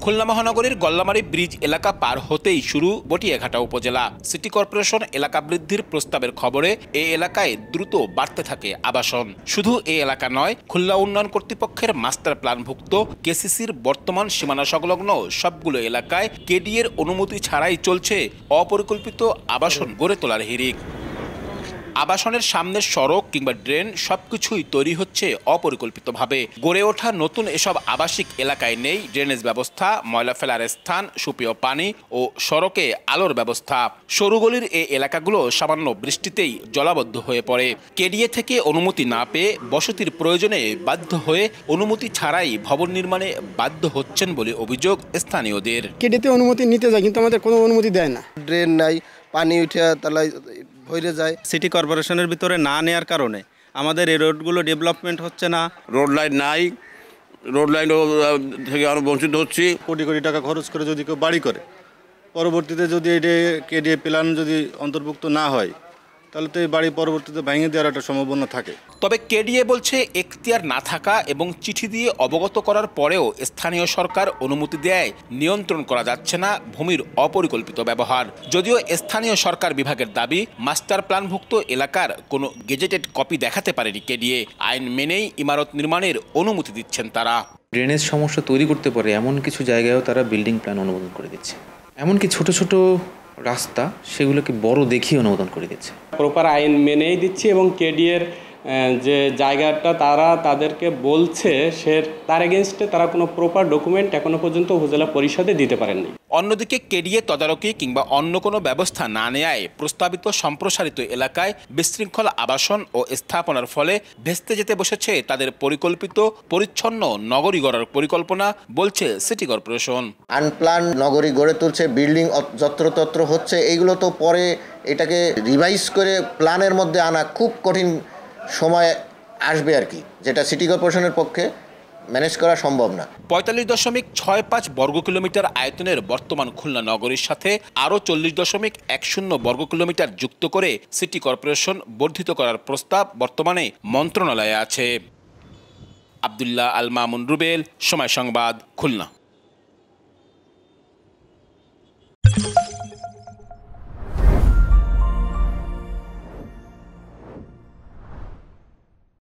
খুলনা মহানগরীর গল্লামারী ব্রিজ এলাকা পার হতেই শুরু বটিয়াঘাটা উপজেলা। সিটি কর্পোরেশন এলাকা বৃদ্ধির প্রস্তাবের খবরে এই এলাকায় দ্রুত বাড়তে থাকে আবাসন। শুধু এই এলাকা নয়, খুলনা উন্নয়ন কর্তৃপক্ষের মাস্টার প্ল্যানভুক্ত কেসিসির বর্তমান সীমানা সংলগ্ন সবগুলো এলাকায় কেডিএর অনুমতি ছাড়াই চলছে অপরিকল্পিত আবাসন গড়ে তোলার হিড়িক। আবাসনের সামনের সড়ক কিংবা ড্রেন সবকিছুই তৈরি হচ্ছে অপরিকল্পিতভাবে। গড়ে ওঠা নতুন এসব আবাসিক এলাকায় নেই ড্রেনেজ ব্যবস্থা, ময়লা ফেলার স্থান, সুপেয় পানি ও সড়কে আলোর ব্যবস্থা। সরুগলির এই এলাকাগুলো সামান্য বৃষ্টিতেই জলাবদ্ধ হয়ে পড়ে। কেডিএ থেকে অনুমতি না পেয়ে বসতির প্রয়োজনে বাধ্য হয়ে অনুমতি ছাড়াই ভবন নির্মাণে বাধ্য হচ্ছেন বলে অভিযোগ স্থানীয়দের। কেডিএতে অনুমতি নিতে যায় কিন্তু আমাদের কোনো অনুমতি দেয় না। ড্রেন নাই, পানি উঠে তাহলে ভরে যায়। সিটি কর্পোরেশনের ভিতরে না নেওয়ার কারণে আমাদের এই রোডগুলো ডেভেলপমেন্ট হচ্ছে না। রোড লাইন নাই, রোড লাইন থেকে আমরা বঞ্চিত হচ্ছি। কোটি কোটি টাকা খরচ করে যদি কেউ বাড়ি করে, পরবর্তীতে যদি এটা কেডিএ প্ল্যান যদি অন্তর্ভুক্ত না হয়, তাহলে তো এই বাড়ি পরবর্তীতে ভেঙে দেওয়ার একটা সম্ভাবনা থাকে। তবে কেডিএ বলছে এখতিয়ার না থাকা এবং চিঠি দিয়ে অবগত করার পরেও স্থানীয় সরকার অনুমতি দেয় নিয়ন্ত্রণ করা যাচ্ছে না ভূমির অপরিকল্পিত ব্যবহার। যদিও স্থানীয় সরকার বিভাগের দাবি, মাস্টার প্ল্যানভুক্ত এলাকার কোনো গেজেটেড কপি দেখাতে পারেনি কেডিএ। আইন মেনেই ইমারত নির্মাণের অনুমতি দিচ্ছেন তারা। ড্রেনেজ সমস্যা তৈরি করতে পারে এমন কিছু জায়গায়ও তারা বিল্ডিং প্ল্যান অনুমোদন করে দিচ্ছে। এমনকি ছোট ছোট রাস্তা সেগুলোকে বড় দেখিয়ে অনুমোদন করে দিচ্ছে। প্রপার আইন মেনেই দিচ্ছি এবং কেডিএর যে জায়গাটা তারা তাদেরকে বলছে তার এগেনস্টে তারা কোনো প্রপার ডকুমেন্ট এখনো পর্যন্ত উপজেলা পরিষদে দিতে পারেননি। অন্যদিকে কেডিএ তদারকি কিংবা অন্য কোনো ব্যবস্থা না নেয়ায় প্রস্তাবিত সম্প্রসারিত এলাকায় বিশৃঙ্খল আবাসন ও স্থাপনার ফলে ভেস্তে যেতে বসেছে তাদের পরিকল্পিত পরিচ্ছন্ন নগরী গড়ার পরিকল্পনা, বলছে সিটি কর্পোরেশন। আনপ্ল্যান নগরী গড়ে তুলছে, বিল্ডিং যত্রতত্র হচ্ছে। এইগুলো তো পরে এটাকে রিভাইজ করে প্ল্যানের মধ্যে আনা খুব কঠিন সময় আসবে আর কি, যেটা সিটি কর্পোরেশনের পক্ষে ম্যানেজ করা সম্ভব না। 45.65 বর্গ কিলোমিটার আয়তনের বর্তমান খুলনা নগরীর সাথে আরও 40.10 বর্গ কিলোমিটার যুক্ত করে সিটি কর্পোরেশন বর্ধিত করার প্রস্তাব বর্তমানে মন্ত্রণালয়ে আছে। আব্দুল্লাহ আল মামুন রুবেল, সময় সংবাদ, খুলনা।